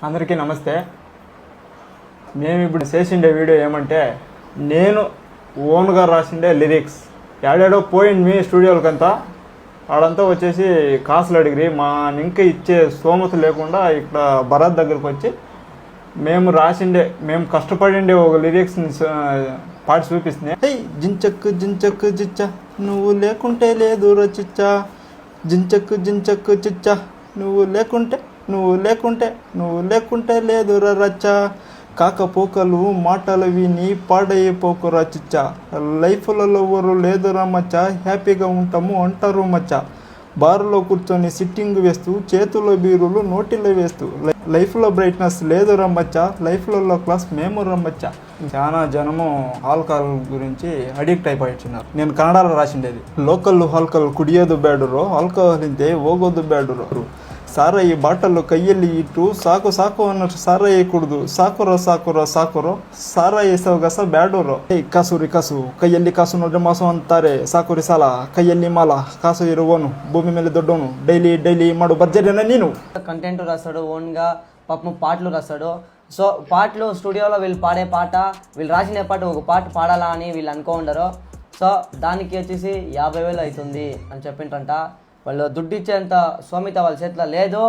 అందరికీ నమస్తే. మేము ఇప్పుడు చేసిండే వీడియో ఏమంటే, నేను ఓన్గా రాసిండే లిరిక్స్ ఏడాడో పోయింది మీ స్టూడియోలకంతా. వాడంతా వచ్చేసి కాసులు అడిగిరి, మా ఇంకా ఇచ్చే స్తోమత లేకుండా ఇక్కడ భరత్ దగ్గరకు వచ్చి మేము కష్టపడిండే ఒక లిరిక్స్ని పాటి చూపిస్తుంది. జించక్కు జించక్కు జిచ్చ నువ్వు లేకుంటే లేదు రచిచ్చా, జించక్కు జించక్కు చిచ్చ నువ్వు లేకుంటే లేదు రచ్చా, కాకపోకలు మాటలు విని పాడైపోకురా చిచ్చా, లైఫ్లలో ఎవరు లేదురా మచ్చా, హ్యాపీగా ఉంటాము అంటారు మచ్చా, బారులో కూర్చొని సిట్టింగ్ వేస్తూ చేతుల్లో బీరులు నోటిలో వేస్తూ, లైఫ్లో బ్రైట్నెస్ లేదు రమ్మచ్చా, లైఫ్లో క్లాస్ మేము రమ్మచ్చా. చాలా జనము ఆల్కహాల్ గురించి అడిక్ట్ అయిపోయినారు. నేను కన్నడలో రాసిండేది. లోకల్ ఆల్కహాల్ కుడిಯೋದು ಬೇಡರೋ, ఆల్కహాల్ ఇంతే ಹೋಗೋದು ಬೇಡರೋ, ಸಾರಾಯಿ ಬಾಟಲು ಕೈಯಲ್ಲಿ ಇಟ್ಟು ಸಾಕು ಸಾಕು ಅನ್ನೋಷ್ಟು ಸಾರಾಯಿ ಕುಡಿದು ಸಾಕುರೋ ಸಾರಾಯಿ ಎಸವಗಸ ಬ್ಯಾಡೋರು. ಕಾಸು ಕೈಯಲ್ಲಿ ಕಾಸು ನೋಡ್ರೆ ಮಾಸು ಅಂತಾರೆ, ಸಾಕುರಿ ಸಾಲ ಕೈಯಲ್ಲಿ ಮಾಲ, కాసు ఇరువను భూమి ಮೇಲೆ దొడ్డోను, డైలీ మాడు బడ్జెట్ నేను. కంటెంట్ రాస్తాడు, ఓన్గా పాపం పాటలు రాస్తాడు. సో పాటలు స్టూడియోలో వీళ్ళు పాడే పాట, వీళ్ళు రాసిన పాట ఒక పాట పాడాలా అని వీళ్ళు అనుకోండరు. సో దానికి వచ్చేసి 50,000 అవుతుంది అని చెప్పింటంట. వాళ్ళు దుడ్డు ఇచ్చేంత స్వామిత వాళ్ళ చేతిలో లేదు.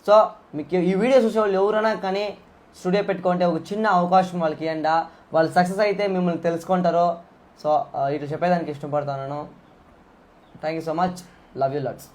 సో మీకు ఈ వీడియో చూసే వాళ్ళు ఎవరైనా కానీ స్టూడియో పెట్టుకుంటే ఒక చిన్న అవకాశం వాళ్ళకి ఇవ్వండి. వాళ్ళు సక్సెస్ అయితే మిమ్మల్ని తెలుసుకుంటారు. సో ఇటు చెప్పేదానికి ఇష్టపడతాను. Thank you so much. Love you lots.